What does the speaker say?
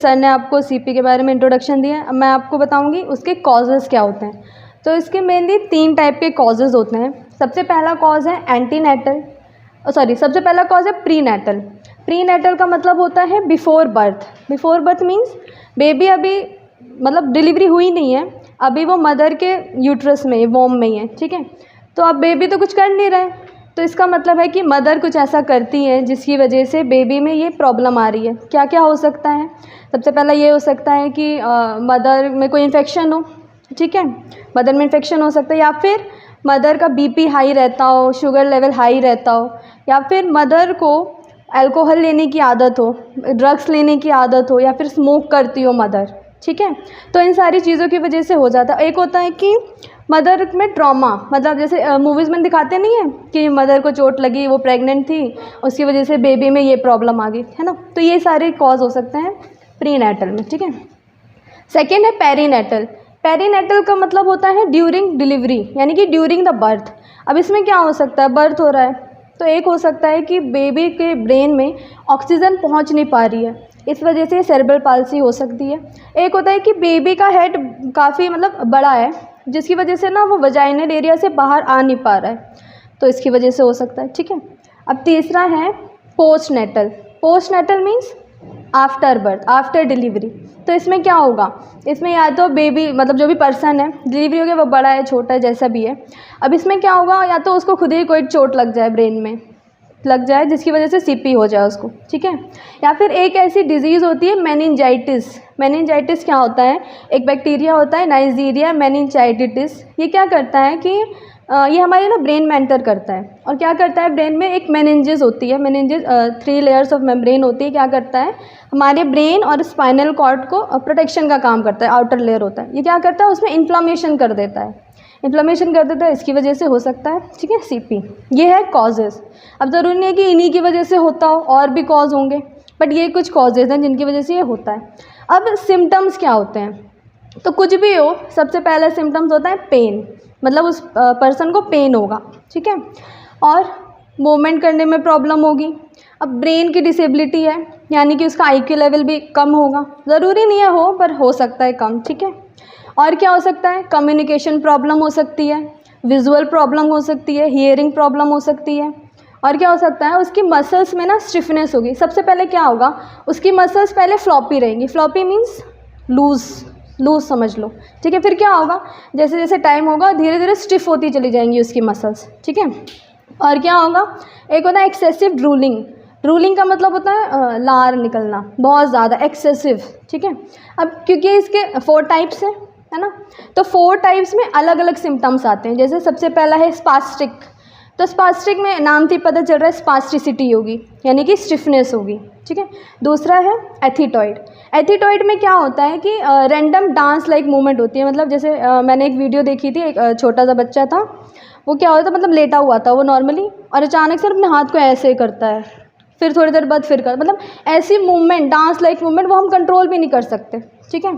Sir ने आपको CP के बारे में इंट्रोडक्शन दिया है। अब मैं आपको बताऊंगी उसके कॉजेज़ क्या होते हैं। तो इसके मेनली 3 टाइप के कॉजेज़ होते हैं। सबसे पहला कॉज है एंटीनेटल, सबसे पहला कॉज है प्रीनेटल। प्रीनेटल का मतलब होता है before birth. Before birth means baby अभी मतलब डिलीवरी हुई नहीं है, अभी वो मदर के यूट्रस में, वोम में ही है, ठीक है। तो अब बेबी तो कुछ कर नहीं रहा है, तो इसका मतलब है कि मदर कुछ ऐसा करती है जिसकी वजह से बेबी में ये प्रॉब्लम आ रही है। क्या क्या हो सकता है? सबसे पहला ये हो सकता है कि मदर में कोई इन्फेक्शन हो, ठीक है, मदर में इन्फेक्शन हो सकता है, या फिर मदर का बीपी हाई रहता हो, शुगर लेवल हाई रहता हो, या फिर मदर को अल्कोहल लेने की आदत हो, ड्रग्स लेने की आदत हो, या फिर स्मोक करती हो मदर, ठीक है। तो इन सारी चीज़ों की वजह से हो जाता है। एक होता है कि मदर में ट्रॉमा, मतलब जैसे मूवीज़ में दिखाते नहीं है कि मदर को चोट लगी, वो प्रेग्नेंट थी, उसकी वजह से बेबी में ये प्रॉब्लम आ गई, है ना। तो ये सारे कॉज हो सकते हैं प्रीनेटल में, ठीक है। सेकेंड है पेरीनेटल। पेरीनेटल का मतलब होता है ड्यूरिंग डिलीवरी, यानी कि ड्यूरिंग द बर्थ। अब इसमें क्या हो सकता है? बर्थ हो रहा है तो एक हो सकता है कि बेबी के ब्रेन में ऑक्सीजन पहुंच नहीं पा रही है, इस वजह से सेरेब्रल पाल्सी हो सकती है। एक होता है कि बेबी का हेड काफ़ी मतलब बड़ा है, जिसकी वजह से ना वो वजाइनल एरिया से बाहर आ नहीं पा रहा है, तो इसकी वजह से हो सकता है, ठीक है। अब तीसरा है postnatal. Postnatal means after birth, after delivery. तो इसमें क्या होगा? इसमें या तो बेबी मतलब जो भी पर्सन है डिलीवरी हो गया, वो बड़ा है छोटा है जैसा भी है, अब इसमें क्या होगा, या तो उसको खुद ही कोई चोट लग जाए, ब्रेन में लग जाए जिसकी वजह से सीपी हो जाए उसको, ठीक है। या फिर एक ऐसी डिजीज़ होती है मेनिंजाइटिस। मेनिंजाइटिस क्या होता है? एक बैक्टीरिया होता है नाइजीरिया मेनिंजाइटिस। ये क्या करता है कि ये हमारे ना ब्रेन में एंटर करता है, और क्या करता है, ब्रेन में एक मेनिंजेस होती है, मेनिंजेस 3 लेयर्स ऑफ मेम्ब्रेन होती है। क्या करता है, हमारे ब्रेन और स्पाइनल कॉर्ड को प्रोटेक्शन का काम करता है, आउटर लेयर होता है। ये क्या करता है, उसमें इन्फ्लामेशन कर देता है, इन्फ्लामेशन कर देता है, इसकी वजह से हो सकता है, ठीक है, सीपी। ये है कॉजेज़। अब ज़रूरी नहीं है कि इन्हीं की वजह से होता हो, और भी कॉज होंगे, बट ये कुछ कॉजेज़ हैं जिनकी वजह से ये होता है। अब सिम्टम्स क्या होते हैं? तो कुछ भी हो, सबसे पहला सिम्टम्स होता है पेन, मतलब उस पर्सन को पेन होगा, ठीक है, और मूवमेंट करने में प्रॉब्लम होगी। अब ब्रेन की डिसेबिलिटी है, यानी कि उसका IQ लेवल भी कम होगा, ज़रूरी नहीं है हो, पर हो सकता है कम, ठीक है। और क्या हो सकता है? कम्युनिकेशन प्रॉब्लम हो सकती है, विजुअल प्रॉब्लम हो सकती है, हियरिंग प्रॉब्लम हो सकती है। और क्या हो सकता है? उसकी मसल्स में ना स्टिफनेस होगी। सबसे पहले क्या होगा, उसकी मसल्स पहले फ्लॉपी रहेंगी। फ्लॉपी मीन्स लूज समझ लो, ठीक है। फिर क्या होगा, जैसे जैसे टाइम होगा धीरे धीरे स्टिफ होती चली जाएंगी उसकी मसल्स, ठीक है। और क्या होगा, एक होता है एक्सेसिव ड्रूलिंग। ड्रूलिंग का मतलब होता है लार निकलना, बहुत ज़्यादा एक्सेसिव, ठीक है। अब क्योंकि इसके 4 टाइप्स हैं, है ना, तो 4 टाइप्स में अलग अलग सिम्टम्स आते हैं। जैसे सबसे पहला है स्पास्टिक। तो स्पास्टिक में नाम से पता चल रहा है स्पास्टिसिटी होगी, यानी कि स्टिफनेस होगी, ठीक है। दूसरा है एथिटॉइड। एथिटॉइड में क्या होता है कि रैंडम डांस लाइक मूवमेंट होती है। मतलब जैसे मैंने एक वीडियो देखी थी, एक छोटा सा बच्चा था, वो क्या होता था, मतलब लेटा हुआ था वो नॉर्मली, और अचानक से अपने हाथ को ऐसे करता है, फिर थोड़ी देर बाद फिर कर, मतलब ऐसी मूवमेंट, डांस लाइक मूवमेंट, वो हम कंट्रोल भी नहीं कर सकते, ठीक है।